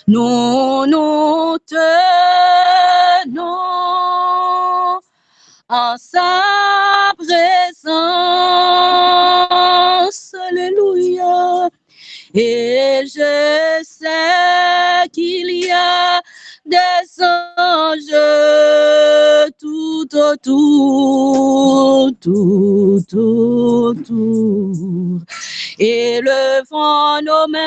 nous tenons en sa présence. Alléluia. Et je sais qu'il y a des anges tout autour, tout autour, et levant nos mains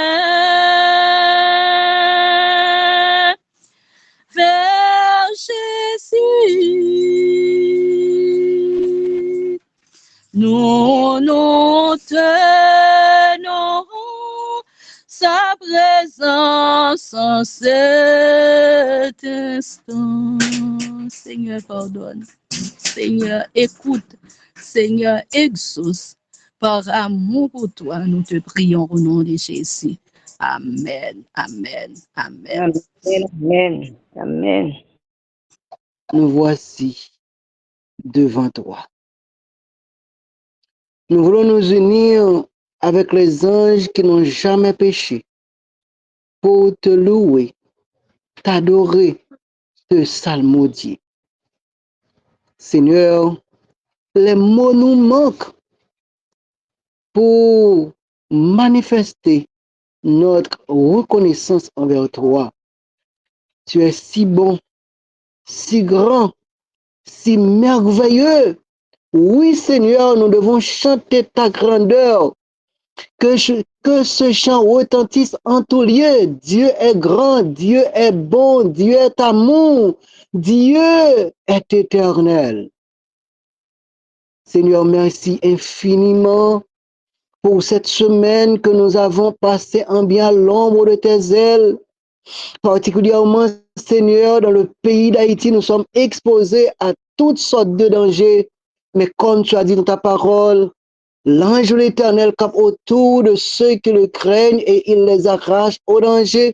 vers Jésus. Nous nous tenons sa présence en cet instant. Seigneur, pardonne. Seigneur, écoute. Seigneur, exauce. Par amour pour toi, nous te prions au nom de Jésus. Amen, amen, amen. Amen, amen. Nous voici devant toi. Nous voulons nous unir avec les anges qui n'ont jamais péché pour te louer, t'adorer, te psalmodier. Seigneur, les mots nous manquent pour manifester notre reconnaissance envers toi. Tu es si bon, si grand, si merveilleux. Oui, Seigneur, nous devons chanter ta grandeur. Que ce chant retentisse en tout lieu. Dieu est grand, Dieu est bon, Dieu est amour, Dieu est éternel. Seigneur, merci infiniment pour cette semaine que nous avons passée en bien à l'ombre de tes ailes. Particulièrement, Seigneur, dans le pays d'Haïti, nous sommes exposés à toutes sortes de dangers. Mais comme tu as dit dans ta parole, l'ange de l'Éternel campe autour de ceux qui le craignent et il les arrache au danger.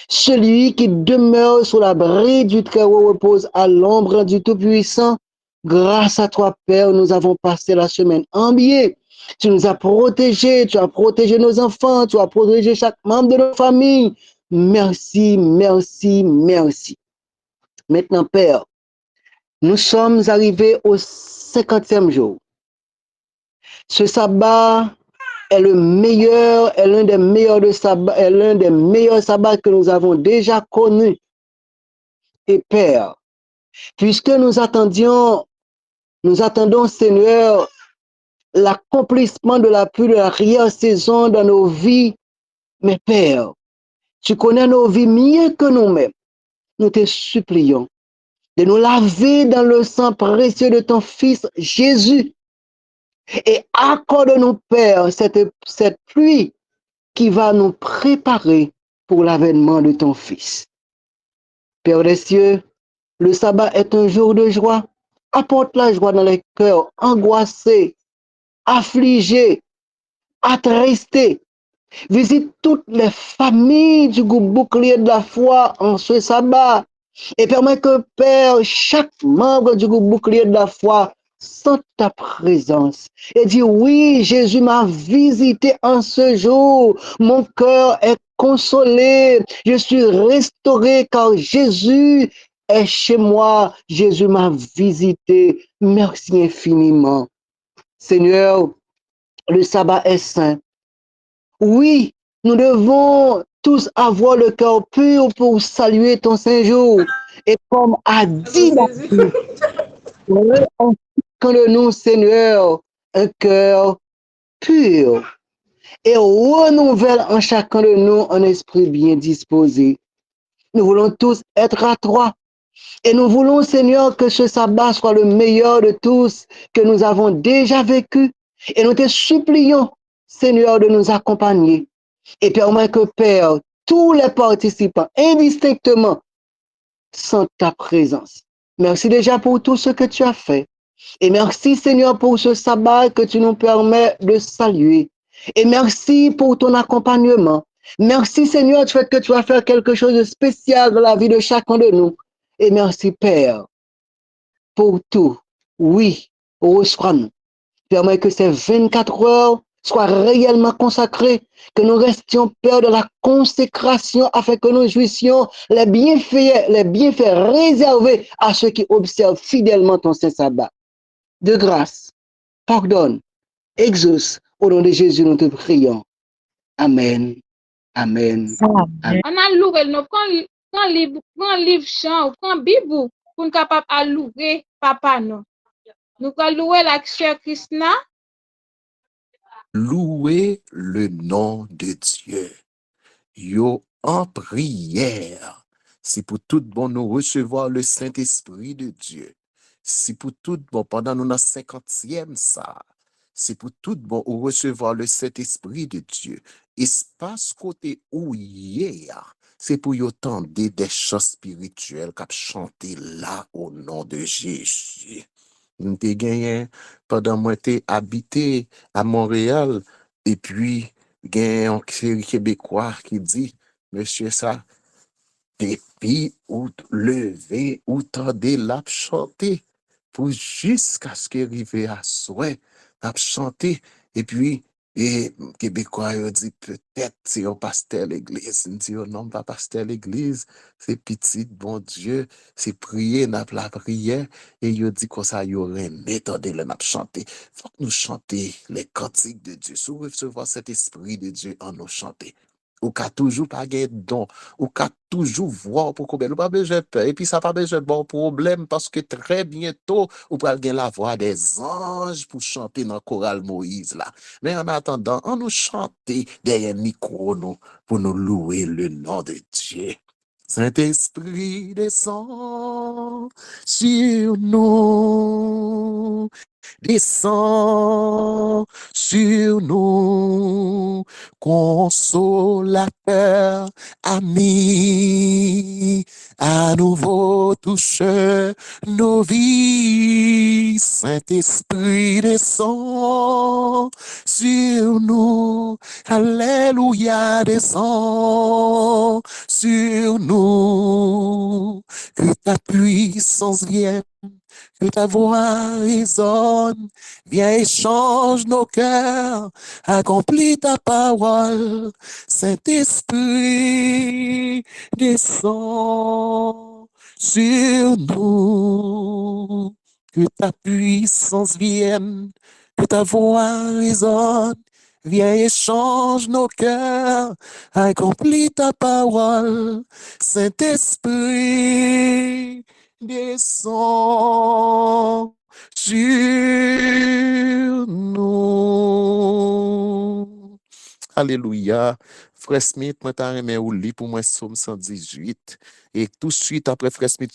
Celui qui demeure sous l'abri du Très-Haut repose à l'ombre du Tout-Puissant. Grâce à toi, Père, nous avons passé la semaine en bien. Tu nous as protégés, tu as protégé nos enfants, tu as protégé chaque membre de nos familles. Merci, merci, merci. Maintenant, Père, nous sommes arrivés au 50e jour. Ce sabbat est le meilleur, est l'un des meilleurs de sabbat, est l'un des meilleurs sabbats que nous avons déjà connus. Et Père, puisque nous attendons, Seigneur, l'accomplissement de la pluie de l'arrière-saison dans nos vies, mais Père, tu connais nos vies mieux que nous-mêmes. Nous te supplions de nous laver dans le sang précieux de ton Fils Jésus. Et accorde-nous, Père, cette pluie qui va nous préparer pour l'avènement de ton Fils. Père des cieux, le sabbat est un jour de joie. Apporte la joie dans les cœurs angoissés, affligés, attristés. Visite toutes les familles du groupe bouclier de la foi en ce sabbat et permets que, Père, chaque membre du groupe bouclier de la foi sente ta présence et dit oui, Jésus m'a visité en ce jour. Mon cœur est consolé. Je suis restauré car Jésus est chez moi. Jésus m'a visité. Merci infiniment. Seigneur, le sabbat est saint. Oui, nous devons tous avoir le cœur pur pour saluer ton Saint-Jour. Et comme a dit David, en de nous, Seigneur, un cœur pur et renouvelle en chacun de nous un esprit bien disposé. Nous voulons tous être à toi. Et nous voulons, Seigneur, que ce sabbat soit le meilleur de tous que nous avons déjà vécu. Et nous te supplions, Seigneur, de nous accompagner. Et permets que, Père, tous les participants, indistinctement, sentent ta présence. Merci déjà pour tout ce que tu as fait. Et merci, Seigneur, pour ce sabbat que tu nous permets de saluer. Et merci pour ton accompagnement. Merci, Seigneur, du fait que tu vas faire quelque chose de spécial dans la vie de chacun de nous. Et merci, Père, pour tout. Oui, reçois-nous. Permets que ces 24 heures soit réellement consacré, que nous restions peur de la consécration afin que nous jouissions les bienfaits réservés à ceux qui observent fidèlement ton saint sabbat. De grâce, pardonne, exauce, au nom de Jésus, nous te prions. Amen. Amen. Amen. On a loué, nous prend livre chant, prend Bible pour nous capable à louer papa nous. Nous allons louer la chère Krishna. Louez le nom de Dieu. Yo en prière. C'est pour tout bon nous recevoir le Saint-Esprit de Dieu. C'est pour tout bon pendant nous 50e ça. C'est pour tout bon ou recevoir le Saint-Esprit de Dieu. Espace côté où hier, c'est pour y entendre des chants spirituels qu'a chanter là au nom de Jésus. Nous t'ai gagné pendant moi t'ai habité à Montréal et puis gagné un série québécois qui dit monsieur ça depuis ou lever ou tendez la chanter pour jusqu'à ce qu'il arrive à souhait à chanter et puis et Québécois ils dit peut-être c'est un pasteur l'église il dit non pas pasteur l'église c'est petit bon Dieu c'est prier n'a la prière et il dit comme ça il aurait tendez le n'a chanter faut que nous chanter les cantiques de Dieu sous recevoir cet esprit de Dieu en nous chanter ou qu'à toujours pas gagner don ou qu'à toujours voir pour qu'on pas besoin peur et puis ça pas besoin de bon problème parce que très bientôt ou pas gagner la voix des anges pour chanter dans chorale Moïse là mais en attendant on nous chanter derrière micro nous pour nous louer le nom de Dieu. Saint-Esprit descend sur nous, descend sur nous, consolateur, ami, à nouveau touche nos vies. Saint-Esprit descend sur nous, alléluia descend sur nous, que ta puissance vienne, que ta voix résonne, viens et change nos cœurs, accomplis ta parole, Saint-Esprit descend sur nous, que ta puissance vienne, que ta voix résonne, viens et change nos cœurs, accomplis ta parole, Saint-Esprit descend sur nous. Alléluia. Frère Smith, moi t'as remis ou lit pour moi Somme 118. Et tout de suite après Frère Smith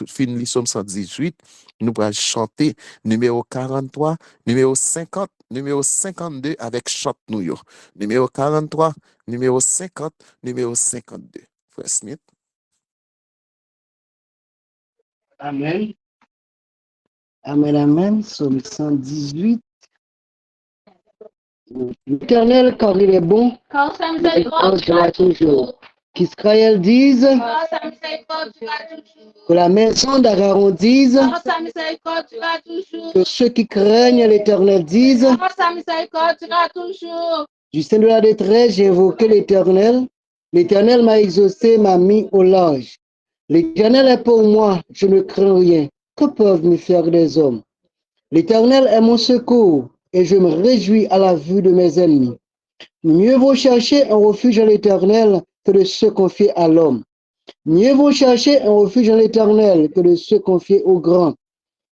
finit Somme 118, nous allons chanter numéro 43, numéro 50, numéro 52 avec chante nous yo. Numéro 43, numéro 50, numéro 52. Frère Smith. Amen. Amen, amen. Somme 118. L'Éternel, car il est bon, Car sa miséricorde durera toujours. Qu'Israël dise, Car sa miséricorde durera toujours. que la maison d'Aaron dise, Car sa miséricorde durera toujours. que ceux qui craignent l'Éternel disent, Car sa miséricorde durera toujours. du sein de la détresse, j'ai invoqué l'Éternel. L'Éternel m'a exaucé, m'a mis au large. L'Éternel est pour moi, je ne crains rien. Que peuvent me faire des hommes? L'Éternel est mon secours, et je me réjouis à la vue de mes ennemis. Mieux vaut chercher un refuge en l'Éternel que de se confier à l'homme. Mieux vaut chercher un refuge en l'Éternel que de se confier aux grands.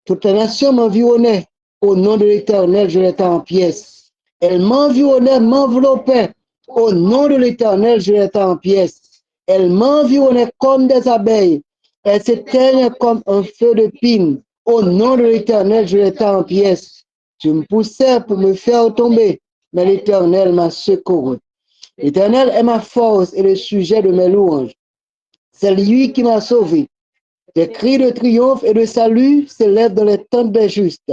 Toute la nation m'environnait. Au nom de l'Éternel, je l'étais en pièces. Elle m'environnait, m'enveloppait. Au nom de l'Éternel, je l'étais en pièces. Elle m'environnait comme des abeilles. Elle s'éteignait comme un feu de pine. Au nom de l'Éternel, je l'étais en pièces. Je me poussais pour me faire tomber, mais l'Éternel m'a secouru. L'Éternel est ma force et le sujet de mes louanges. C'est lui qui m'a sauvé. Des cris de triomphe et de salut s'élèvent dans les tentes des justes.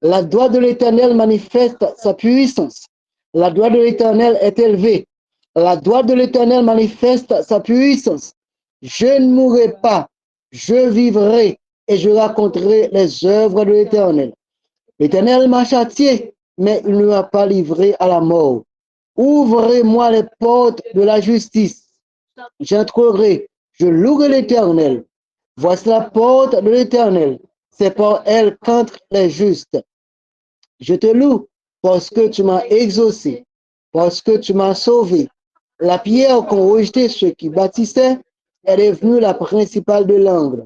La droite de l'Éternel manifeste sa puissance. La droite de l'Éternel est élevée. La droite de l'Éternel manifeste sa puissance. Je ne mourrai pas, je vivrai et je raconterai les œuvres de l'Éternel. L'Éternel m'a châtié mais il ne m'a pas livré à la mort. Ouvrez-moi les portes de la justice. J'entrerai, je louerai l'Éternel. Voici la porte de l'Éternel. C'est par elle qu'entrent les justes. Je te loue parce que tu m'as exaucé, parce que tu m'as sauvé. La pierre qu'ont rejeté ceux qui bâtissaient est devenue la principale de l'angle.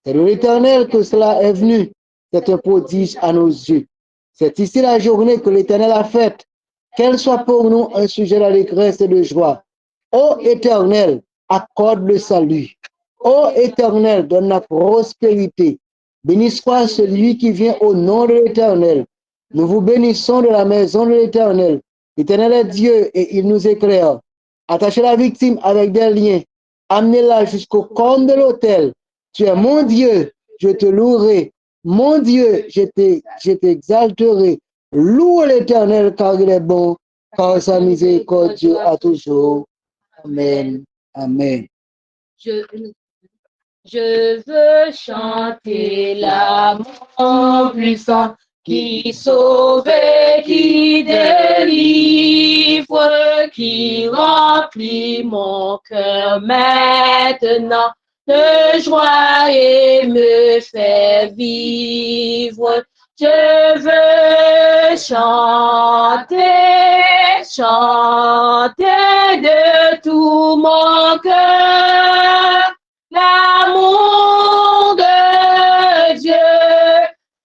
C'est de l'Éternel que cela est venu. C'est un prodige à nos yeux. C'est ici la journée que l'Éternel a faite. Qu'elle soit pour nous un sujet d'allégresse et de joie. Ô Éternel, accorde le salut. Ô Éternel, donne la prospérité. Béni soit celui qui vient au nom de l'Éternel. Nous vous bénissons de la maison de l'Éternel. L'Éternel est Dieu et il nous éclaire. Attachez la victime avec des liens. Amenez-la jusqu'au corps de l'autel. Tu es mon Dieu, je te louerai. Mon Dieu, je t'exalterai. Loue l'Éternel car il est bon, car sa miséricorde à toujours. Amen. Amen. Je veux chanter l'amour puissant qui sauve et qui délivre, qui remplit mon cœur maintenant de joie et me fait vivre. Je veux chanter, chanter de tout mon cœur l'amour de Dieu,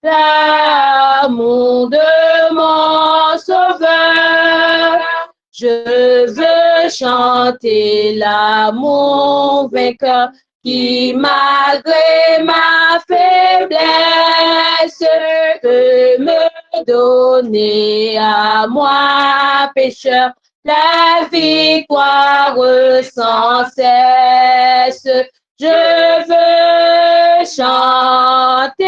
l'amour de mon Sauveur. Je veux chanter l'amour vainqueur qui, malgré ma faiblesse, peut me donner à moi, pécheur, la victoire sans cesse. Je veux chanter,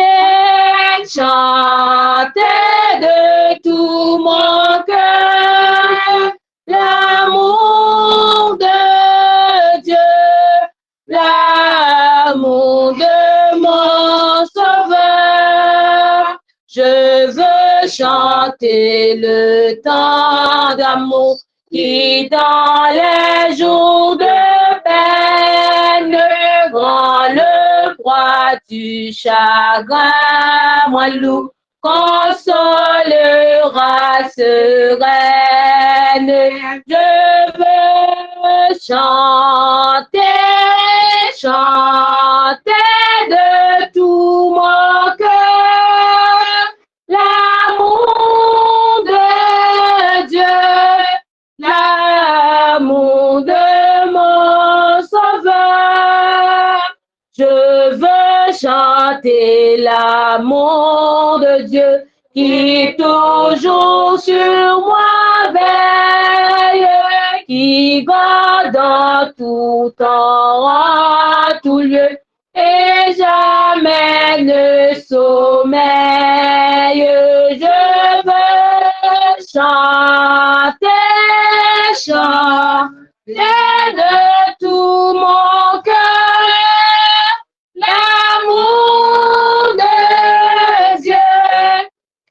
chanter de tout mon cœur l'amour de Dieu, l'amour de mon Sauveur. Je veux chanter le temps d'amour qui dans les jours de peine rend le poids du chagrin moins lourd, consolera sereine. Je veux chanter, chanter de tout mon cœur l'amour de Dieu, l'amour de mon Sauveur. Je veux chanter l'amour de Dieu qui toujours sur moi veille, qui garde en tout temps, en tout lieu, et jamais ne sommeille. Je veux chanter, chanter de tout mon cœur l'amour de Dieu,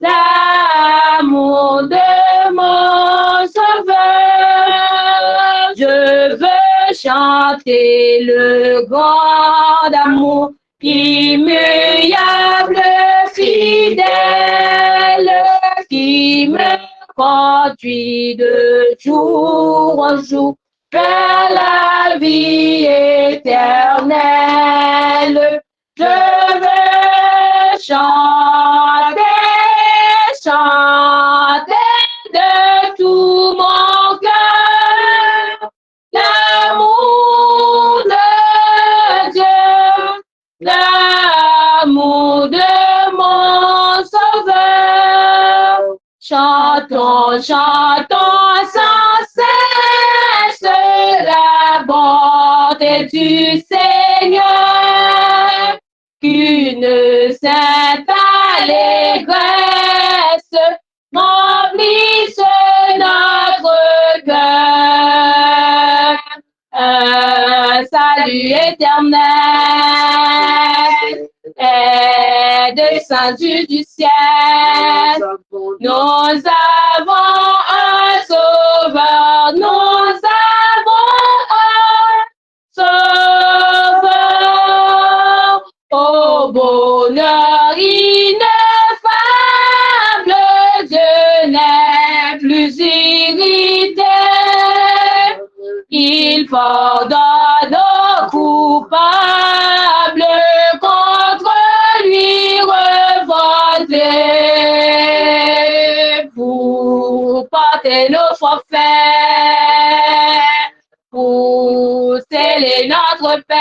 l'amour de mon Sauveur. Je veux chanter le grand amour immuable, fidèle, qui me conduit de jour en jour vers la vie éternelle. Je veux chanter, chanter de tout mon cœur l'amour de Dieu, l'amour de mon Sauveur. Chantons, chantons sans cesse la bonté du Seigneur, qu'une sainte allégresse remplisse notre cœur. Un salut éternel est est descendu du ciel. Nous avons un sauveur, nous avons un sauveur. Au bonheur ineffable, Dieu n'est plus irrité. Il pardonne aux coupables, contre lui revoltés, pour porter nos forfaits, pour sceller notre paix.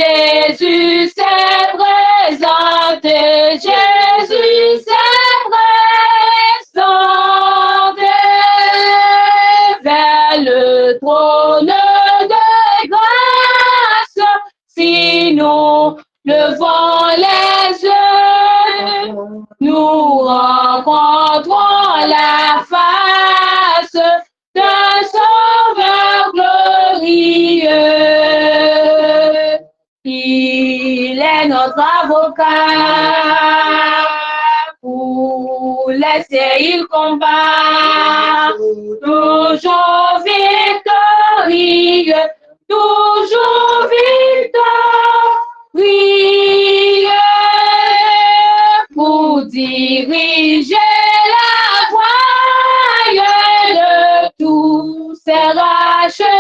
Jésus s'est présenté, Jésus s'est présenté vers le trône de grâce. Si nous levons les yeux, nous rencontrons la face d'un sauveur glorieux. Il est notre avocat. Pour laisser il combat. Toujours victorieux. Toujours victorieux. Pour diriger la voie de tous ces rachetés.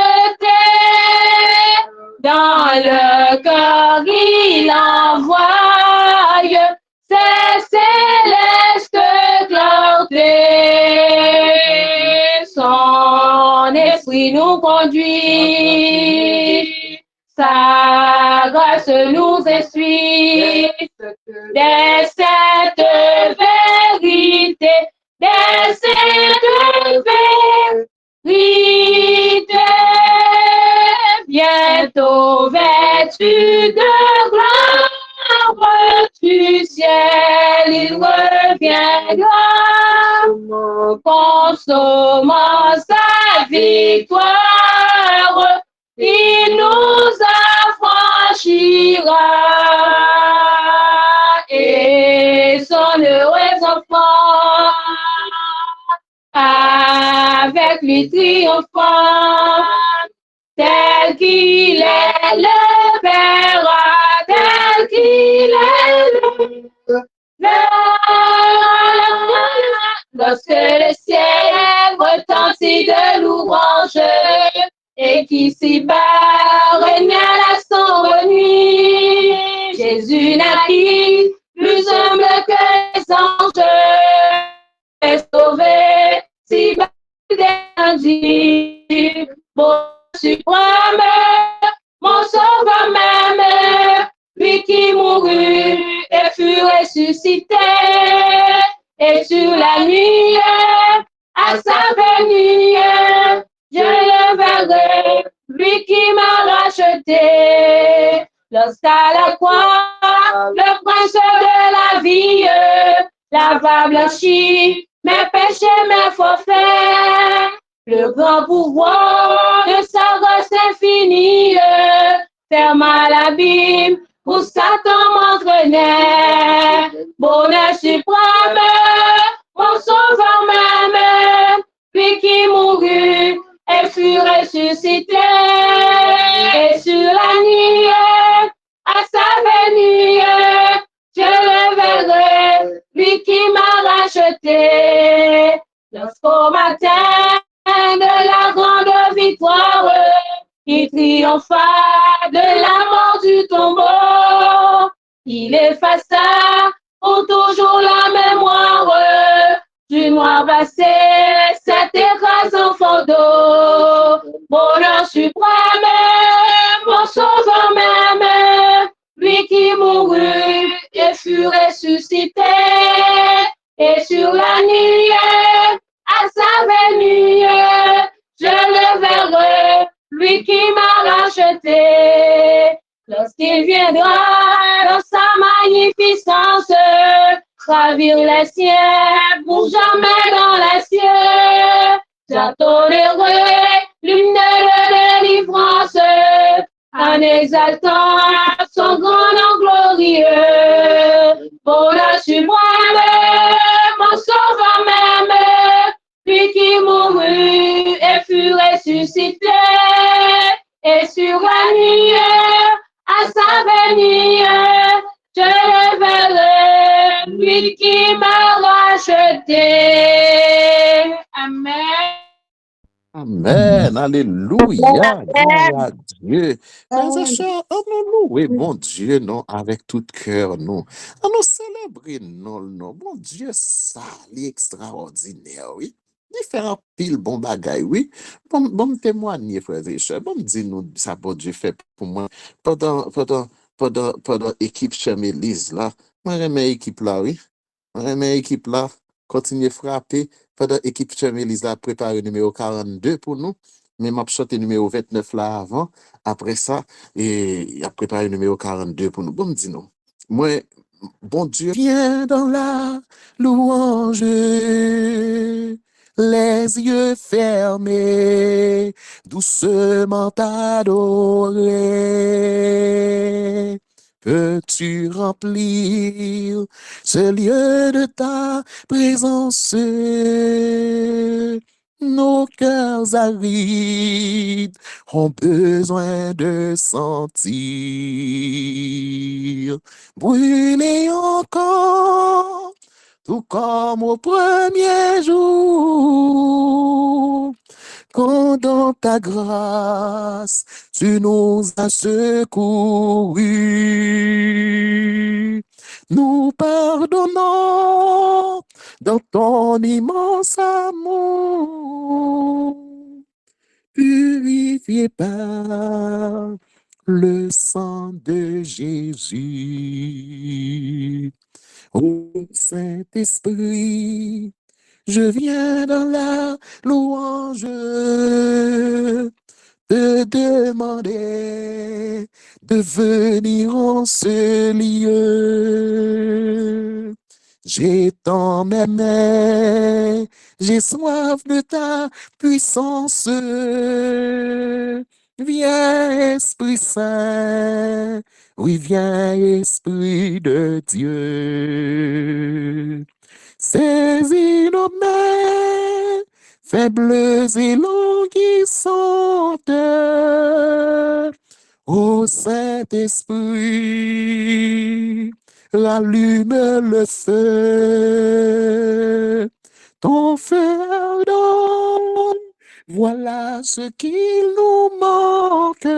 Dans le cœur, il envoie ses célestes clartés. Son esprit nous conduit, sa grâce nous essuie. Des saintes vérités, des saintes vérités. Bientôt vêtu de gloire du ciel, il reviendra, consommant sa victoire, il nous affranchira et son heureux enfant avec lui triomphant. Tel qu'il est le verra, tel qu'il est le verra. Lorsque le ciel retentit de louanges et qu'ici-bas règne la sombre nuit, Jésus naquit, plus humble que les anges, est sauvé, si bas descendu. Bon suprême, mon sauveur même, lui qui mourut et fut ressuscité, et sur la nuit, à sa venue, je le verrai, lui qui m'a racheté. Lorsqu'à la croix, le prince de la vie, va blanchir mes péchés, mes forfaits. Le grand pouvoir de sa grâce infinie ferma l'abîme où Satan m'entraînait. Bonheur suprême, mon sauveur même, lui qui mourut et fut ressuscité. Et sur la nuit, à sa venue, je le verrai, lui qui m'a racheté. Lorsqu'au matin de la grande victoire, il triompha de la mort du tombeau. Il effaça pour toujours la mémoire du noir passé, cet écrasant fardeau. Bonheur suprême, mon sauveur même, lui qui mourut et fut ressuscité. Et sur la nuit, à sa venue, je le verrai, lui qui m'a racheté. Lorsqu'il viendra dans sa magnificence, ravir les cieux pour jamais dans les cieux. J'attendrai l'hymne de délivrance à en exaltant son grand nom glorieux. Pour le suprême, mon sauveur même, lui qui mourut et fut ressuscité, et sur la nuit, à sa venue, je le verrai, lui qui m'a racheté. Amen. Amen, alléluia, gloire à Dieu. Frères et sœurs, on nous louer, bon Dieu, non, avec tout cœur, non. On nous célébrer, non, non, bon Dieu, ça, l'extraordinaire, oui. Différents piles, bon bagaille, oui. Bon me témoigner, frères et sœurs, bon me dire nous, ça, bon Dieu fait pour moi. Pendant équipe Chemelise, là, moi, j'aime équipe là, oui. Moi, j'aime équipe là, continuer frapper. Pendant l'équipe Chemelise a préparé le numéro 42 pour nous, mais m'a chanté numéro 29 là avant. Après ça, il a préparé le numéro 42 pour nous. Bon, me dis non. Moi, bon Dieu, viens dans la louange, les yeux fermés, doucement adorer. Peux-tu remplir ce lieu de ta présence? Nos cœurs arides ont besoin de sentir brûler encore, tout comme au premier jour. Quand dans ta grâce, tu nous as secourus. Nous pardonnons dans ton immense amour, purifié par le sang de Jésus. Ô Saint-Esprit, je viens dans la louange te demander de venir en ce lieu. J'ai tant aimé, j'ai soif de ta puissance. Viens, Esprit Saint, oui, viens, Esprit de Dieu. Saisis nos mains, faibles et languissantes. Ô Saint-Esprit, rallume le feu. Ton feu ardent, voilà ce qu'il nous manque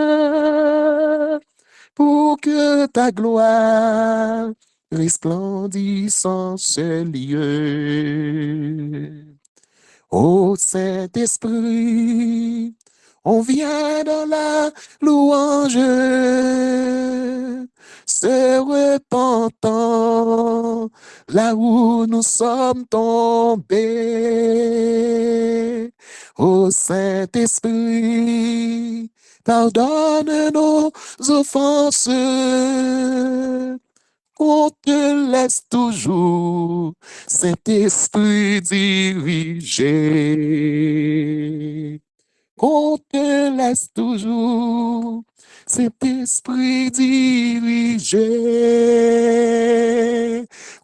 pour que ta gloire resplendisse en ce lieu. Ô Saint-Esprit, on vient dans la louange, se repentant là où nous sommes tombés. Ô Saint-Esprit, pardonne nos offenses. On te laisse toujours, Saint-Esprit diriger. On te laisse toujours, Saint-Esprit diriger.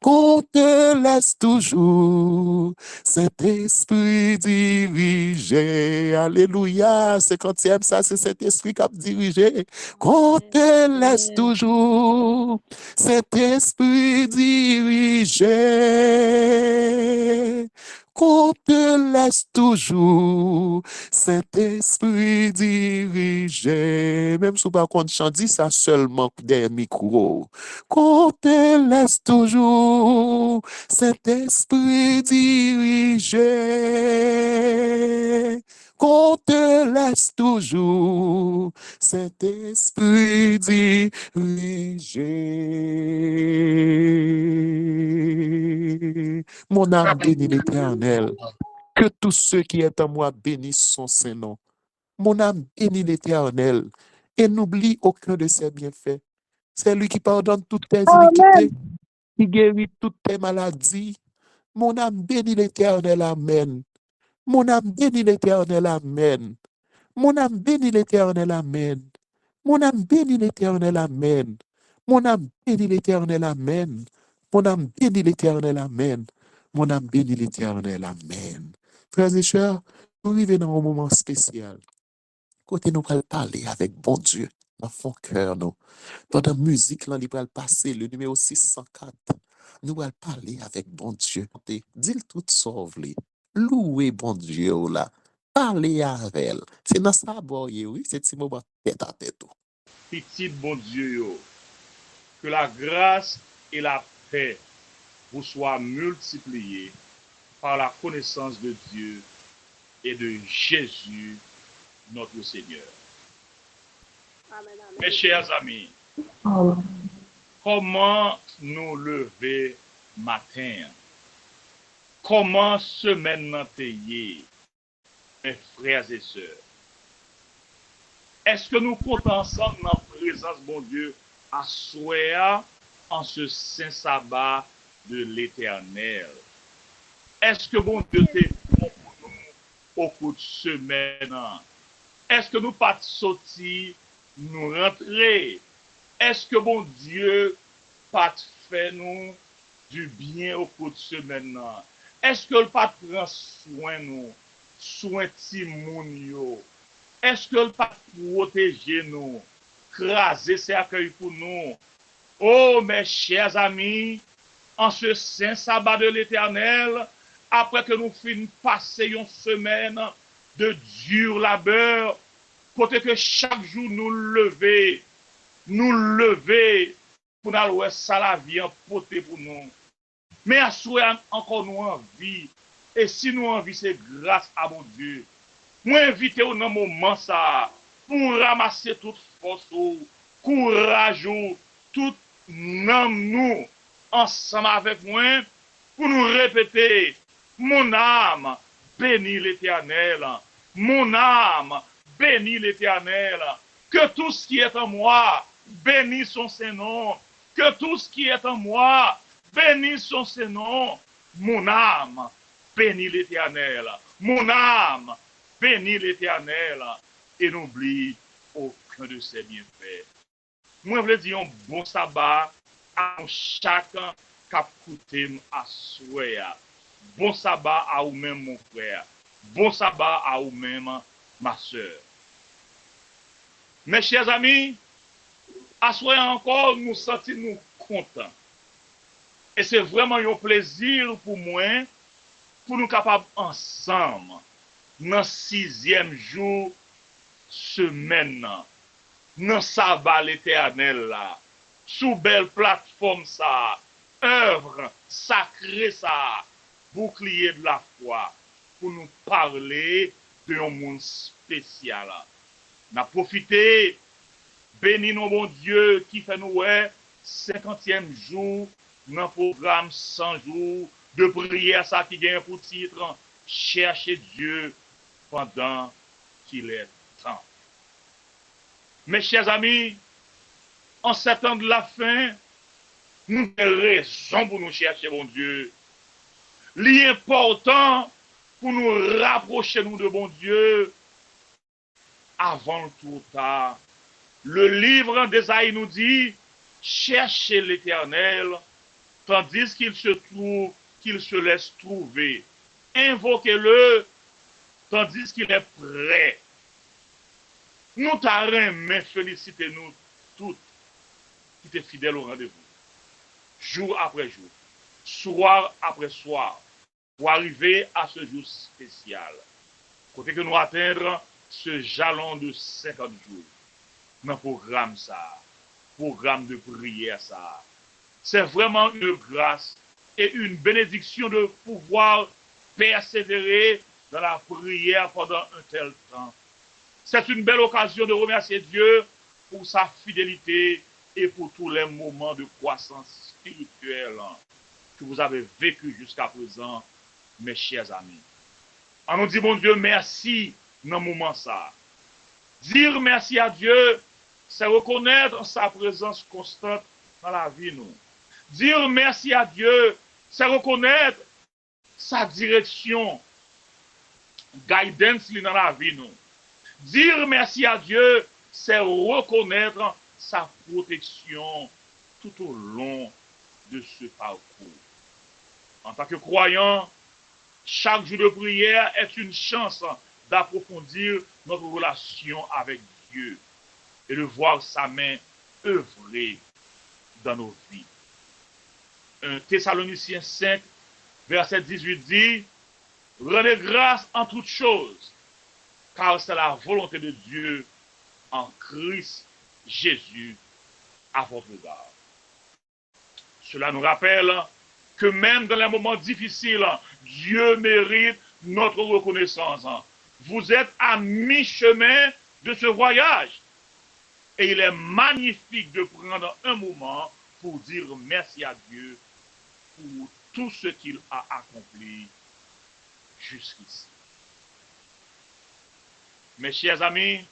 Qu'on te laisse toujours, Saint-Esprit diriger. Alléluia, 50e, ça c'est Saint-Esprit qui a dirigé. Qu'on te laisse toujours, Saint-Esprit diriger. Qu'on te laisse toujours, Saint-Esprit dirigé. Même si par contre, chant dit ça seulement des micros. Qu'on te laisse toujours, Saint-Esprit dirigé. Qu'on te laisse toujours, Saint-Esprit dirigé. Mon âme bénit l'Éternel. Que tous ceux qui est en moi bénissent son Saint-Nom. Mon âme bénit l'Éternel et n'oublie aucun de ses bienfaits. C'est lui qui pardonne toutes tes iniquités, qui guérit toutes tes maladies. Mon âme bénit l'Éternel, amen. Mon âme bénit l'Éternel, amen. Mon âme bénit l'Éternel, amen. Mon âme bénit l'Éternel, amen. Mon âme bénit l'Éternel, amen. Mon âme bénit l'Éternel, amen. Mon âme bénit l'Éternel, amen. Frères et sœurs, nous arrivons dans un moment spécial. Côté nous allons parler avec bon Dieu dans son cœur, nous. Pendant la musique, là, il va passer le numéro 604. Nous allons parler avec bon Dieu. Dis-le tout sauve. Louez bon Dieu, là. Parlez avec elle. C'est dans ça, oui, c'est ce moment tête à tête. Petit bon Dieu, yo, que la grâce et la paix vous soient multipliées par la connaissance de Dieu et de Jésus, notre Seigneur. Mes chers amis, comment nous lever matin? Comment semaine n'enteye, mes frères et sœurs? Est-ce que nous comptons ensemble dans la présence, bon Dieu, à soir en ce saint sabbat de l'Éternel? Est-ce que bon Dieu t'est bon pour nous au cours de semaine? Est-ce que nous pas sortis, nous rentrer? Est-ce que bon Dieu pas fait nous du bien au cours de semaine? Est-ce que le pas prend soin nous, soin timoun yo? Est-ce que le pas protéger nous, craser ses accueils pour nous? Oh, mes chers amis, en ce saint sabbat de l'Éternel, après que nous finissons passer une semaine de dur labeur, côté que chaque jour nous lever pour nous aller ça la vie en portée pour nous. Mais à souhait encore nous en vie, et si nous en vie, c'est grâce à mon Dieu. Moi invite au dans moment ça pour ramasser toute force, courage, tout nous ensemble avec moi pour nous répéter: mon âme bénit l'Éternel, mon âme bénit l'Éternel, que tout ce qui est en moi bénisse son Saint-Nom, que tout ce qui est en moi bénisse son Saint-Nom. Mon âme bénit l'Éternel, mon âme bénis l'Éternel et n'oublie aucun de ses bienfaits. Moi, je veux dire un bon sabbat à chacun qui a écouté à souhait. Bon sabbat à vous-même, mon frère. Bon sabbat à vous-même, ma soeur. Mes chers amis, à souhait encore, nous sentons contents. Et c'est vraiment un plaisir pour moi, pour nous capables ensemble, dans 6e jour, semaine, dans sabbat l'Éternel là, sous belle plateforme ça, œuvre sacrée ça, bouclier de la foi, pour nous parler d'un monde spécial. N'a profité, béni nos bon Dieu qui fait nous 50e jour, dans le programme 100 jours de prière ça qui gagne pour titre chercher Dieu pendant qu'il est temps. Mes chers amis, en ce temps de la fin, nous avons raison pour nous chercher bon Dieu. L'important pour nous rapprocher nous de bon Dieu avant le tout tard. Le livre d'Ésaïe nous dit: cherchez l'Éternel tandis qu'il se trouve, qu'il se laisse trouver. Invoquez-le tandis qu'il est prêt. Nous t'arrêtons, mais félicitez-nous toutes qui étaient fidèles au rendez-vous. Jour après jour, soir après soir, pour arriver à ce jour spécial. Côté que nous atteindre ce jalon de 50 jours. Dans le programme ça, programme de prière ça. C'est vraiment une grâce et une bénédiction de pouvoir persévérer dans la prière pendant un tel temps. C'est une belle occasion de remercier Dieu pour sa fidélité et pour tous les moments de croissance spirituelle que vous avez vécu jusqu'à présent, mes chers amis. On nous dit, bon Dieu, merci dans ce moment ça. Dire merci à Dieu, c'est reconnaître sa présence constante dans la vie, nous. Dire merci à Dieu, c'est reconnaître sa direction, guidance dans la vie, nous. Dire merci à Dieu, c'est reconnaître sa protection tout au long de ce parcours. En tant que croyant, chaque jour de prière est une chance d'approfondir notre relation avec Dieu et de voir sa main œuvrer dans nos vies. 1 Thessaloniciens 5, verset 18 dit, « Rendez grâce en toutes choses, car c'est la volonté de Dieu en Christ Jésus à votre égard. » Cela nous rappelle que même dans les moments difficiles, Dieu mérite notre reconnaissance. Vous êtes à mi-chemin de ce voyage. Et il est magnifique de prendre un moment pour dire merci à Dieu pour tout ce qu'il a accompli jusqu'ici. Mes chers amis,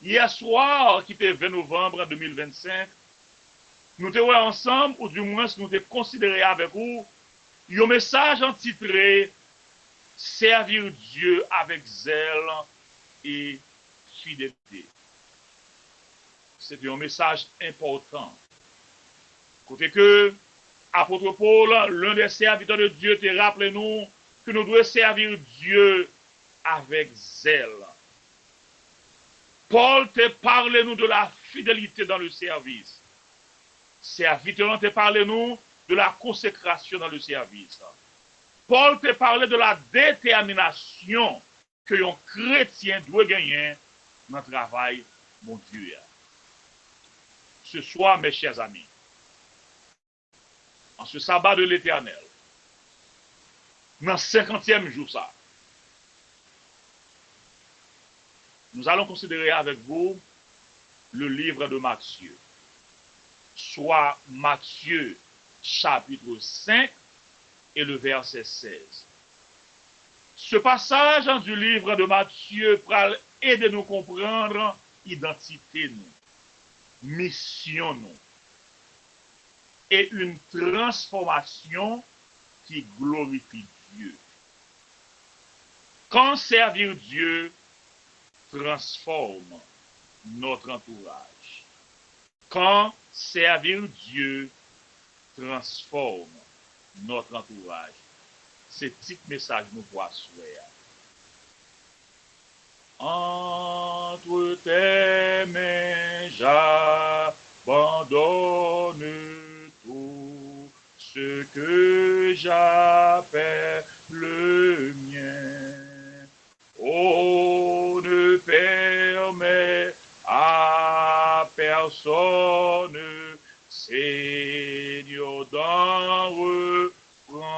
hier soir, qui était 20 novembre 2025, nous étions ensemble, ou du moins nous étions considérés avec vous, un message titré « Servir Dieu avec zèle et fidélité ». C'était un message important. Côté que, apôtre Paul, l'un des serviteurs de Dieu, te rappelé nous que nous devons servir Dieu avec zèle. Paul te parle nous de la fidélité dans le service. Serviteur te parle nous de la consécration dans le service. Paul te parle de la détermination que un chrétien doit gagner dans le travail, mon Dieu. Ce soir, mes chers amis, en ce sabbat de l'Éternel, dans le 50e jour, ça, nous allons considérer avec vous le livre de Matthieu, soit Matthieu chapitre 5 et le verset 16. Ce passage du livre de Matthieu va aider nous à comprendre l'identité, mission, et une transformation qui glorifie Dieu. Quand servir Dieu transforme notre entourage. Quand servir Dieu transforme notre entourage. C'est petit message nous voit souhaiter. Entre tes mains, j'abandonne tout ce que j'appelle le mien. Oh, ne permets à personne, Seigneur, d'en reprendre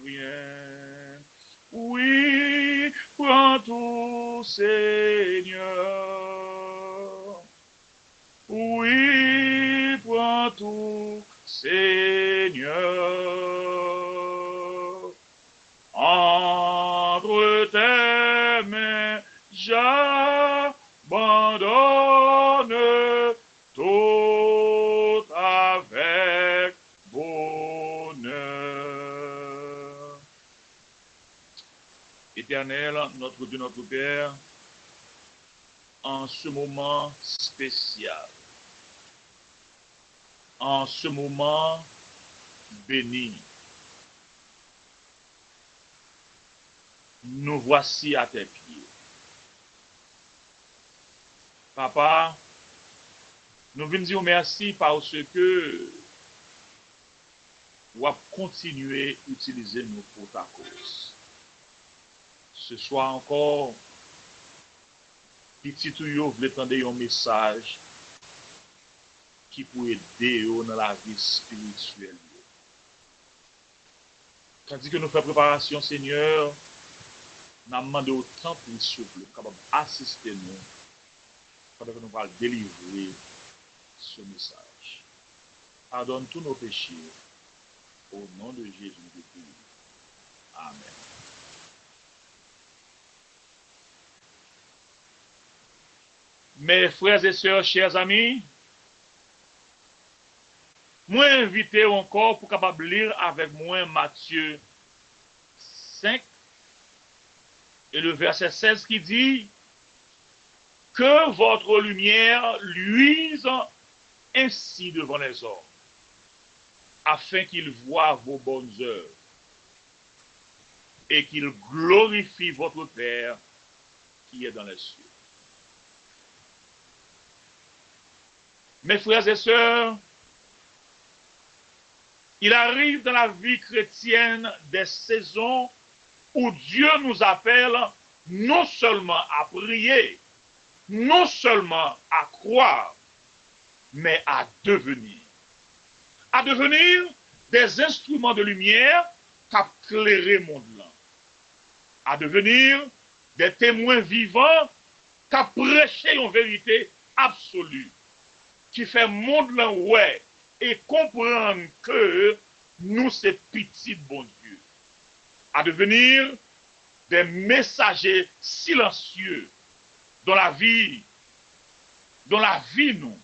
rien. Oui, prends tout, Seigneur. Oui, prends tout, Seigneur. Entre tes mains, j'abandonne tout avec bonheur. Éternel, notre Dieu, notre Père, en ce moment spécial, en ce moment béni, nous voici à tes pieds. Papa, nous venons dire merci parce que vous avez continué à utiliser nous pour ta cause. Ce soir encore, petit tuyau voulait entendre un message qui peut aider dans la vie spirituelle. Tandis que nous faisons préparation, Seigneur, nous avons demandé autant pour souple, capable d'assister nous, pendant que nous allons délivrer ce message. Pardonne tous nos péchés. Au nom de Jésus, nous te prions. Amen. Mes frères et sœurs, chers amis, moi invité encore pour capable lire avec moi Matthieu 5 et le verset 16 qui dit, que votre lumière luise ainsi devant les hommes, afin qu'ils voient vos bonnes œuvres et qu'ils glorifient votre Père qui est dans les cieux. Mes frères et sœurs, il arrive dans la vie chrétienne des saisons où Dieu nous appelle non seulement à prier, non seulement à croire, mais à devenir. À devenir des instruments de lumière qui éclairent le monde là. À devenir des témoins vivants qui prêchent une vérité absolue, qui fait monde là ouais et comprendre que nous c'est petits bon Dieu. À devenir des messagers silencieux dans la vie nous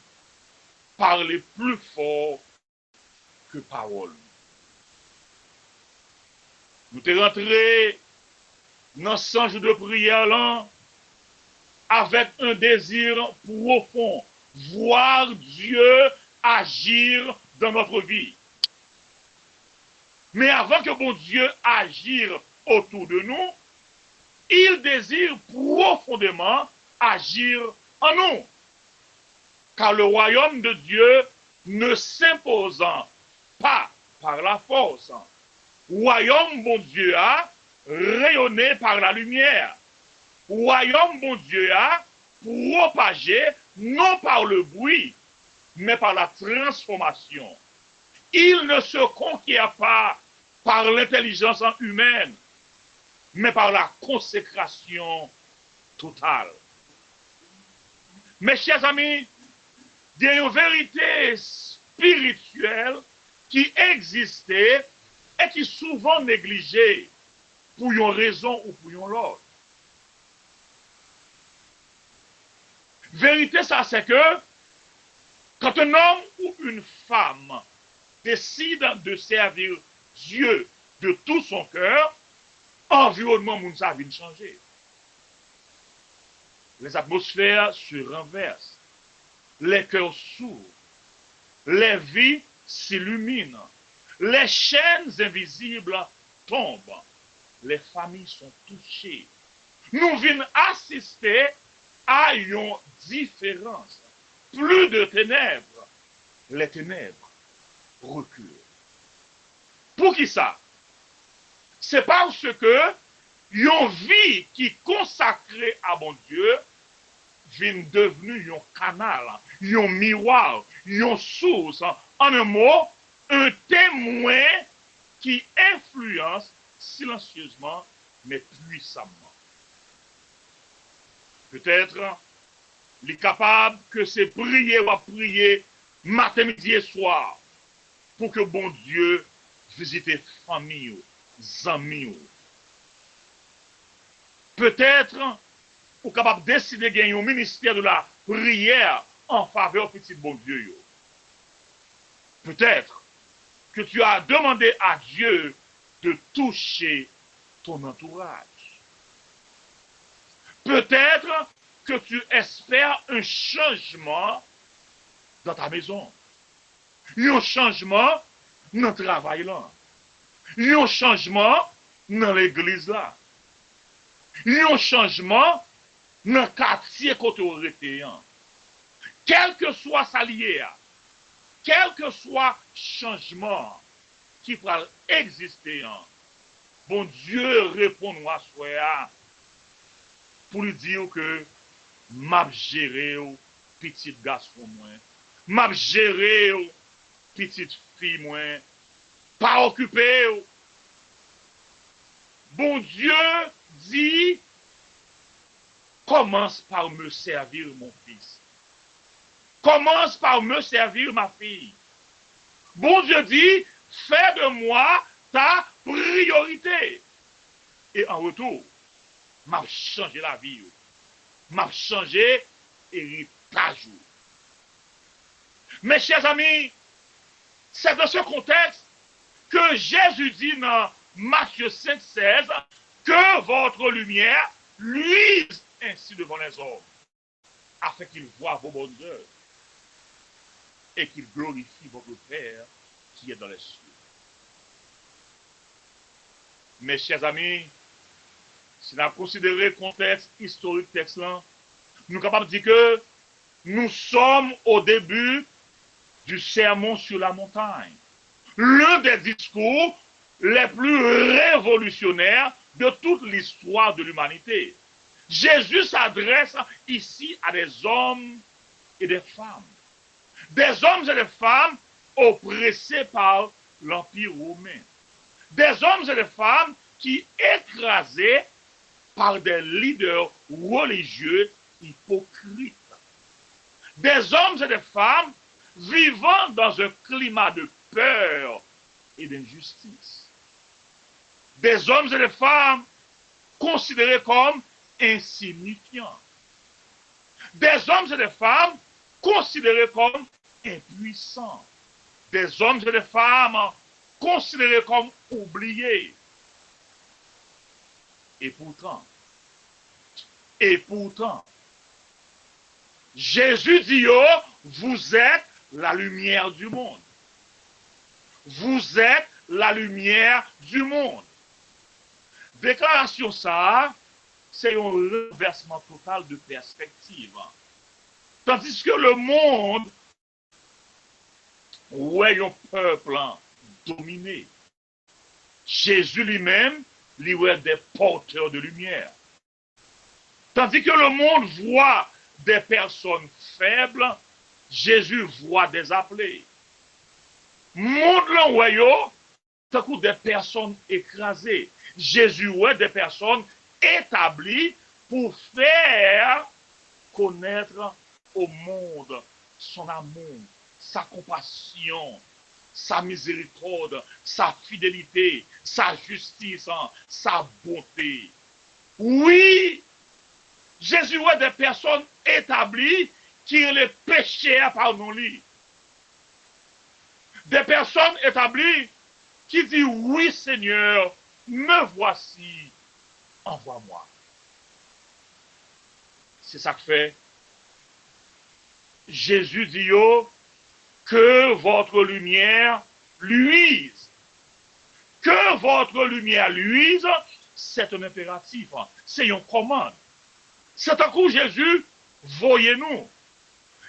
parler plus fort que parole. Nous t'es rentrés dans 100 jours de prière là, avec un désir profond, voir Dieu agir dans notre vie. Mais avant que bon Dieu agisse autour de nous, il désire profondément agir en nous. Car le royaume de Dieu ne s'imposant pas par la force. Royaume bon Dieu a rayonné par la lumière. Royaume bon Dieu a propagé non par le bruit, mais par la transformation. Il ne se conquiert pas par l'intelligence humaine, mais par la consécration totale. Mes chers amis, il y a une vérité spirituelle qui existait et qui est souvent négligée pour une raison ou pour une autre. Vérité, ça, c'est que quand un homme ou une femme décide de servir Dieu de tout son cœur, l'environnement va changer. Les atmosphères se renversent, les cœurs s'ouvrent, les vies s'illuminent, les chaînes invisibles tombent, les familles sont touchées. Nous venons assister à une différence. Plus de ténèbres, les ténèbres reculent. Pour qui ça? C'est parce que une vie qui est consacrée à mon Dieu vient devenir un canal, un miroir, une source, en un mot, un témoin qui influence silencieusement mais puissamment. Peut-être il est capable que c'est prier ou prier matin, midi et soir pour que bon Dieu visite famille, amis. Peut-être ou capable de décider de gagner au ministère de la prière en faveur du petit bon Dieu. Peut-être que tu as demandé à Dieu de toucher ton entourage. Peut-être que tu espères un changement dans ta maison. Un changement dans le travail là. Un changement dans l'église là. Un changement dans le quartier côté où quel que soit sa liée, quel que soit changement qui va exister, bon Dieu répond à soi pour lui dire que m'a géré petit garçon moins, m'a géré petite fille moins, pas occupé. Bon Dieu dit, commence par me servir mon fils. Commence par me servir ma fille. Bon Dieu dit, fais de moi ta priorité. Et en retour, m'a changé la vie. M'a changé héritage. Mes chers amis, c'est dans ce contexte que Jésus dit dans Matthieu 5,16 que votre lumière luise ainsi devant les hommes. afin qu'il voie vos bonnes œuvres et qu'il glorifie votre Père qui est dans les cieux. Mes chers amis, si nous considérons le contexte historique texte là, nous sommes capables de dire que nous sommes au début du sermon sur la montagne. L'un des discours les plus révolutionnaires de toute l'histoire de l'humanité. Jésus s'adresse ici à des hommes et des femmes. Des hommes et des femmes oppressés par l'Empire romain. Des hommes et des femmes qui écrasés par des leaders religieux hypocrites. Des hommes et des femmes vivant dans un climat de peur et d'injustice. Des hommes et des femmes considérés comme insignifiants. Des hommes et des femmes considérés comme impuissants. Des hommes et des femmes considérés comme oubliés. Et pourtant, Jésus dit, oh, vous êtes la lumière du monde. Vous êtes la lumière du monde. Déclaration ça, c'est un renversement total de perspective. Tandis que le monde, ouais, un peuple dominé. Jésus lui-même, lui, ouais, des porteurs de lumière. Tandis que le monde voit des personnes faibles, Jésus voit des appelés. Monde l'envoyant, tant que des personnes écrasées. Jésus voit des personnes établies pour faire connaître au monde son amour, sa compassion, sa miséricorde, sa fidélité, sa justice, sa bonté. Oui, Jésus voit des personnes établies qui les péchés par nos lits. Des personnes établies qui disent oui Seigneur, me voici, envoie-moi. C'est ça que fait. Jésus dit que votre lumière luise. Que votre lumière luise, c'est un impératif, c'est une commande. C'est un coup Jésus, voyez-nous.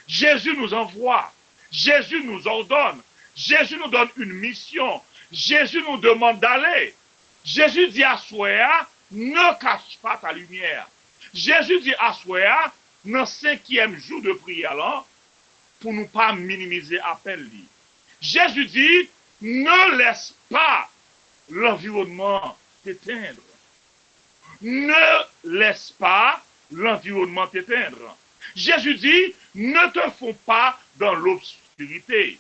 Jésus nous envoie. Jésus nous ordonne. Jésus nous donne une mission. Jésus nous demande d'aller. Jésus dit à Soya, ne cache pas ta lumière. Jésus dit à Soya, dans le 5e jour de prière, là, pour ne pas minimiser appel. Jésus dit, ne laisse pas l'environnement t'éteindre. Ne laisse pas l'environnement t'éteindre. Jésus dit, ne te fonds pas dans l'obscurité.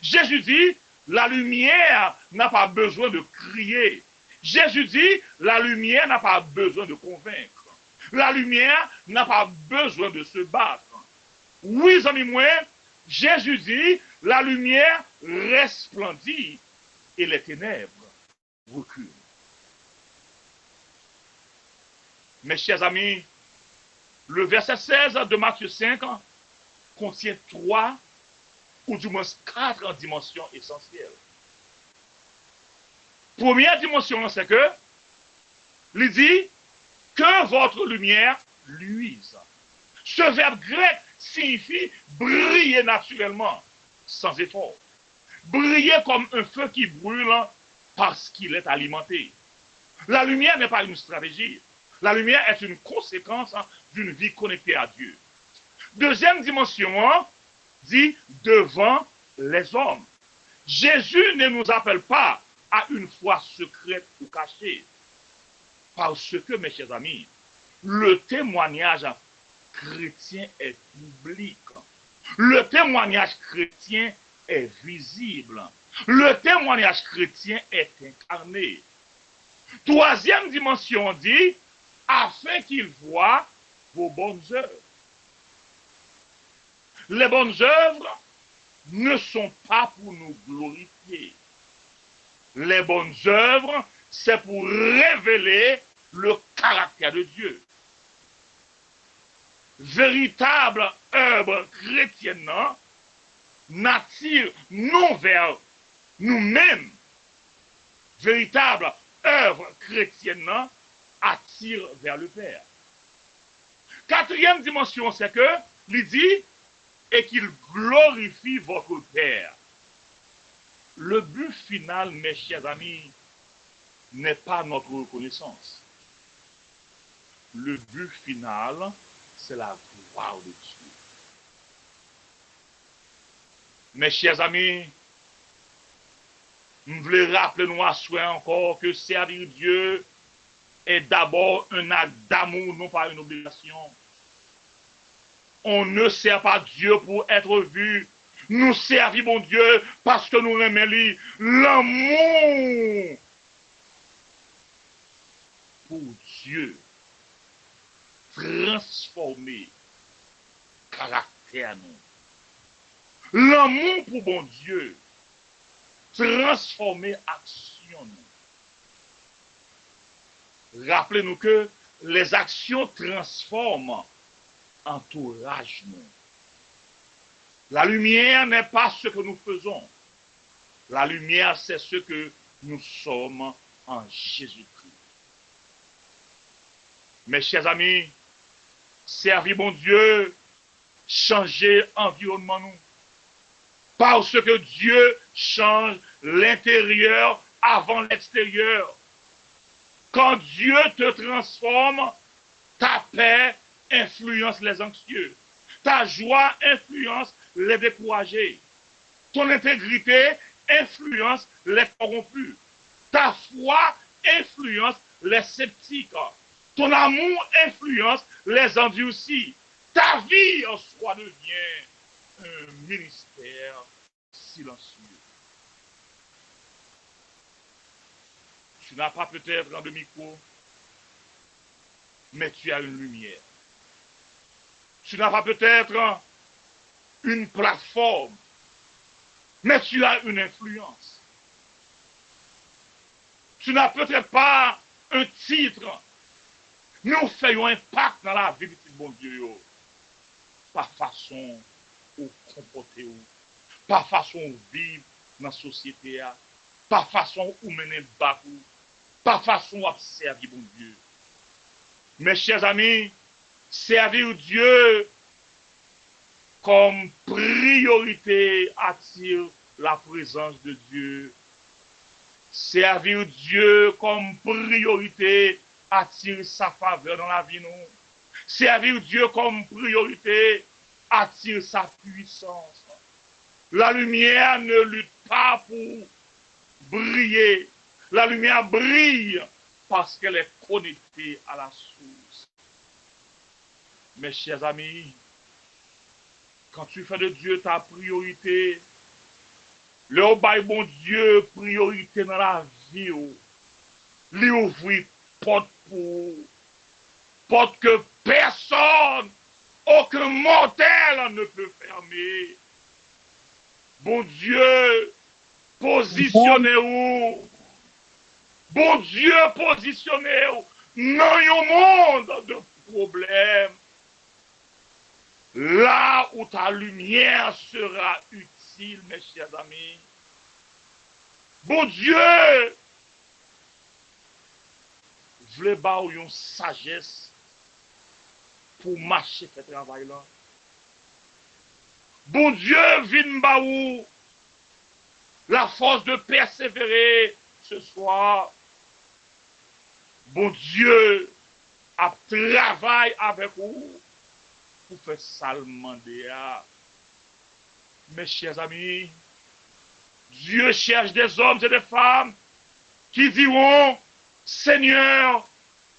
Jésus dit, la lumière n'a pas besoin de crier. Jésus dit, la lumière n'a pas besoin de convaincre. La lumière n'a pas besoin de se battre. Oui, amis moi, Jésus dit, la lumière resplendit et les ténèbres reculent. Mes chers amis, le verset 16 de Matthieu 5 contient 3 ou du moins 4 dimensions essentielles. Première dimension, c'est que, il dit que votre lumière luise. Ce verbe grec signifie briller naturellement, sans effort. Briller comme un feu qui brûle parce qu'il est alimenté. La lumière n'est pas une stratégie. La lumière est une conséquence d'une vie connectée à Dieu. Deuxième dimension, dit devant les hommes. Jésus ne nous appelle pas à une foi secrète ou cachée. Parce que, mes chers amis, le témoignage chrétien est public. Le témoignage chrétien est visible. Le témoignage chrétien est incarné. Troisième dimension dit, afin qu'ils voient vos bonnes œuvres. Les bonnes œuvres ne sont pas pour nous glorifier. Les bonnes œuvres, c'est pour révéler le caractère de Dieu. véritable œuvre chrétienne n'attire non vers nous-mêmes. Véritable œuvre chrétienne attire vers le Père. Quatrième dimension, c'est que, il dit, et qu'il glorifie votre Père. Le but final, mes chers amis, n'est pas notre reconnaissance. Le but final, c'est la gloire de Dieu. Mes chers amis, je voulais rappeler nous à soi encore que servir Dieu est d'abord un acte d'amour, non pas une obligation. On ne sert pas Dieu pour être vu. Nous servons Dieu parce que nous aimons l'amour pour Dieu. Transformer caractère nous. L'amour pour bon Dieu. Transformer action nous. Rappelez-nous que les actions transforment entourage nous. La lumière n'est pas ce que nous faisons. La lumière, c'est ce que nous sommes en Jésus-Christ. Mes chers amis, servir mon Dieu, changer l'environnement nous. Parce que Dieu change l'intérieur avant l'extérieur. Quand Dieu te transforme, ta paix influence les anxieux. Ta joie influence les découragés. Ton intégrité influence les corrompus. Ta foi influence les sceptiques. Ton amour influence les endurcis. Ta vie en soi devient un ministère silencieux. Tu n'as pas peut-être un demi-micro, mais tu as une lumière. Tu n'as pas peut-être une plateforme, mais tu as une influence. Tu n'as peut-être pas un titre, mais nous faisons un impact dans la vie de bon Dieu. Par façon ou comporter, par façon ou vivre dans la société, par façon ou mener le bakou, par façon ou servir bon Dieu. Mes chers amis, servir Dieu comme priorité attire la présence de Dieu. Servir Dieu comme priorité attire sa faveur dans la vie nous. Servir Dieu comme priorité attire sa puissance. La lumière ne lutte pas pour briller. La lumière brille parce qu'elle est connectée à la source. Mes chers amis, quand tu fais de Dieu ta priorité, le bail bon Dieu priorité dans la vie, lui ouvrir porte que personne, aucun mortel ne peut fermer. Bon Dieu, positionnez-vous. Bon Dieu, positionnez-vous dans un monde de problèmes. Là où ta lumière sera utile, mes chers amis. Bon Dieu, je voulais avoir une sagesse pour marcher ce travail-là. Bon Dieu, viens baou la force de persévérer ce soir. Bon Dieu, a travaillé avec vous pour faire ça le demander. Mes chers amis, Dieu cherche des hommes et des femmes qui diront, Seigneur,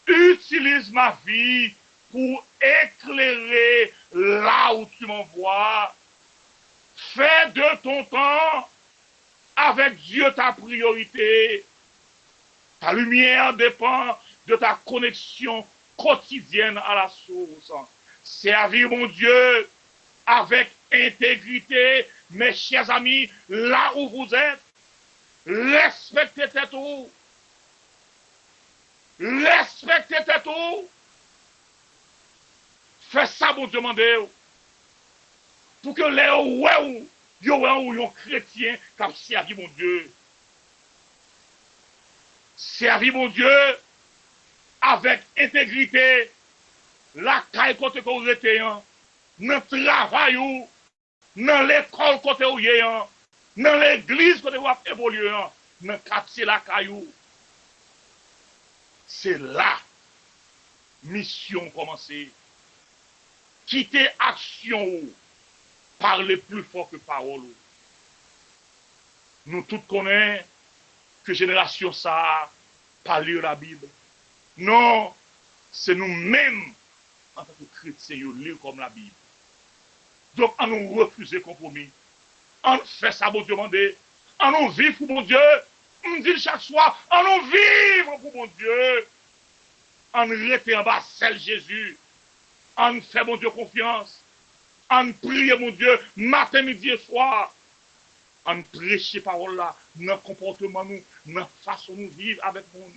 utilise ma vie pour éclairer là où tu m'envoies. Fais de ton temps avec Dieu ta priorité. Ta lumière dépend de ta connexion quotidienne à la source. Servir mon Dieu avec intégrité, mes chers amis, là où vous êtes, respectez tout. Respectez tout. Fais ça, bon Dieu, demandez. Pour que les ou un chrétien qui a servi mon Dieu. Servi mon Dieu avec intégrité. La caille côté qu'on était, dans le travail, dans l'école côté où il est, dans l'église côté où il évolue, dans le quartier la caillou. C'est là, mission commencée. Quitter action, parler plus fort que parole. Nous tous connaissons que génération ça, pas lire la Bible. Non, c'est nous-mêmes, en tant que chrétiens, lire comme la Bible. Donc, on nous refuse compromis. On fait ça, bon Dieu, demander. On nous vivre pour mon Dieu. On dit chaque soir, on nous vivre pour mon Dieu. On reste en bas, celle Jésus. On fait, mon Dieu, confiance. On prie, mon Dieu, matin, midi et soir. On prêche parole là, notre comportement, nous, notre façon de vivre avec nous.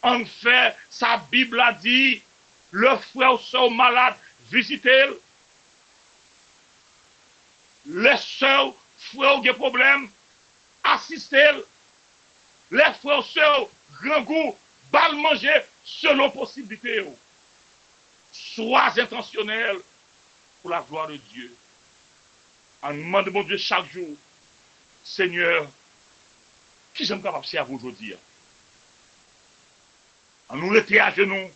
On fait, sa Bible a dit, le frère ou soeur malade, visitez-le. Les sœurs, frères qui ont des problèmes, assistez-le. Les frères ou sœurs, grand goût, bal manger selon possibilité. Sois intentionnel pour la gloire de Dieu. On demande mon Dieu chaque jour, Seigneur, qui j'aime capable de servir aujourd'hui? On nous rester à genoux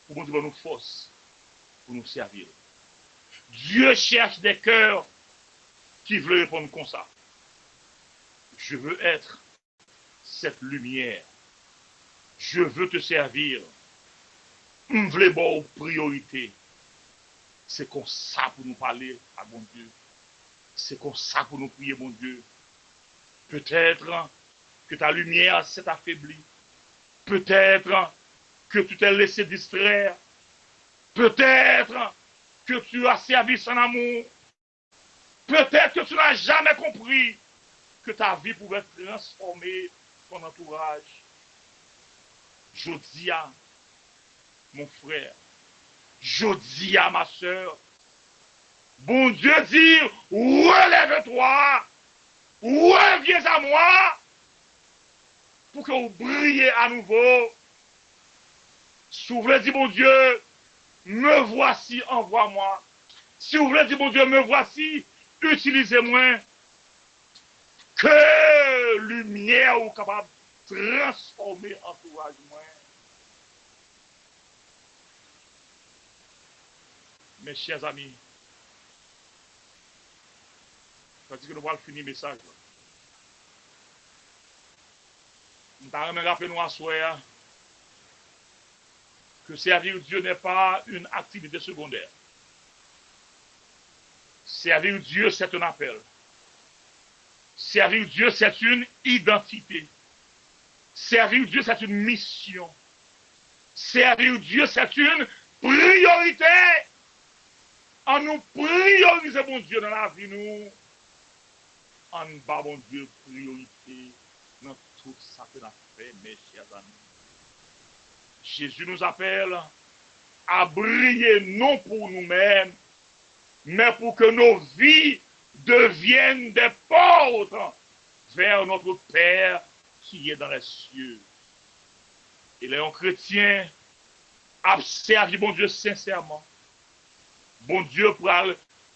pour mon Dieu nous force pour nous servir. Dieu cherche des cœurs qui veulent répondre comme ça. Je veux être cette lumière. Je veux te servir. Je veux bonne priorité. C'est comme ça pour nous parler à mon Dieu. C'est comme ça pour nous prier, mon Dieu. Peut-être que ta lumière s'est affaiblie. Peut-être que tu t'es laissé distraire. Peut-être que tu as servi son amour. Peut-être que tu n'as jamais compris que ta vie pouvait transformer ton entourage. Je dis à mon frère, je dis à ma soeur, bon Dieu dit, relève-toi, reviens à moi, pour que vous brillez à nouveau. Si vous voulez dire, bon Dieu, me voici, envoie-moi. Si vous voulez dire, bon Dieu, me voici, utilisez-moi. Que lumière ou capable de transformer entourage moi. Mes chers amis, parce que nous allons finir le message. Nous allons rappeler nous à soi que servir Dieu n'est pas une activité secondaire. Servir Dieu, c'est un appel. Servir Dieu, c'est une identité. Servir Dieu, c'est une mission. Servir Dieu, c'est une priorité. En nous prioriser, mon Dieu, dans la vie, nous, en bas, mon Dieu, priorité dans tout ça que nous avons fait, mes chers amis. Jésus nous appelle à briller non pour nous-mêmes, mais pour que nos vies deviennent des portes vers notre Père qui est dans les cieux. Et les chrétiens observent bon Dieu sincèrement. Bon Dieu pourra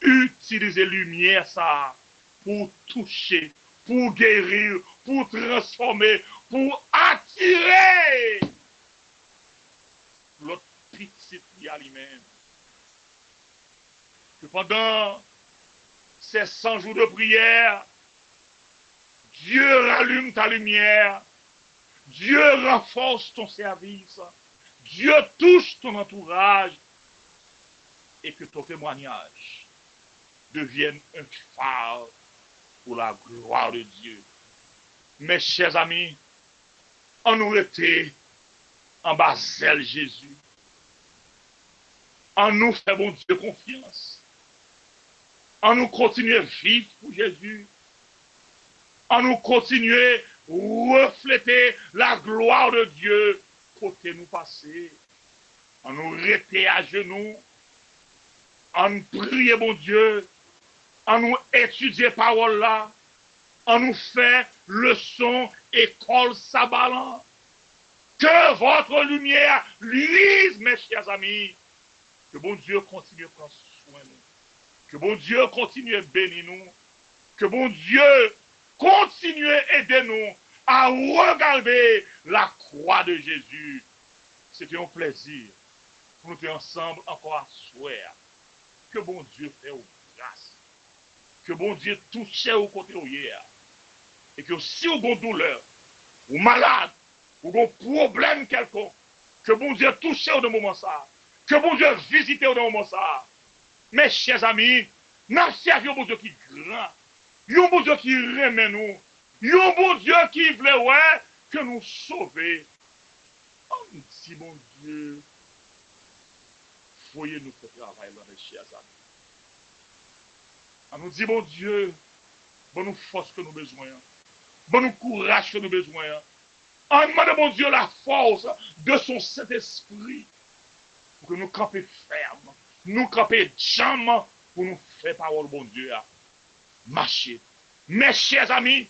utiliser lumière ça pour toucher, pour guérir, pour transformer, pour attirer l'autre petit à lui-même. Que pendant ces 100 jours de prière, Dieu rallume ta lumière, Dieu renforce ton service, Dieu touche ton entourage et que ton témoignage devienne un phare pour la gloire de Dieu. Mes chers amis, on nous était en bas zèle Jésus. En nous fait bon Dieu confiance. En nous continuer à vivre pour Jésus. En nous continuer à refléter la gloire de Dieu côté nous passer. En nous rester à genoux en nous prier, bon Dieu, en nous étudier parole là, en nous faire leçon, école, sabalan. Que votre lumière luise, mes chers amis. Que bon Dieu continue à prendre soin de nous. Que bon Dieu continue à bénir nous. Que bon Dieu continue à aider nous à regarder la croix de Jésus. C'était un plaisir pour nous être ensemble encore à soir. Que bon Dieu fait aux grâces. Que bon Dieu touche au côté où hier. Et que si vous avez douleur, ou malade, ou avez problème quelconque, que bon Dieu touche au moment ça. Que bon Dieu visite au moment ça. Mes chers amis, nous servons un bon Dieu qui est grand. Un bon Dieu qui remet nous. Un bon Dieu qui veut ouais, que nous sauver. On dit, bon Dieu, voyez-nous ce travail là, mes chers amis. On nous dit, bon Dieu, bon nous force que nous avons besoin. Bon nous courage que nous avons besoin. On demande, bon Dieu, la force de son Saint-Esprit pour que nous campions ferme. Nous campions jamais pour nous faire parole, bon Dieu. Marcher. Mes chers amis,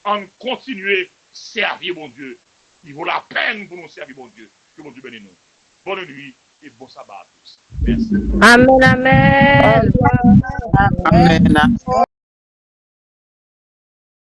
on continue à servir, bon Dieu. Il vaut la peine pour nous servir, bon Dieu. Que bon Dieu bénisse nous. Bonne nuit et bon sabbat à tous. Merci. Amen, amen. Amen.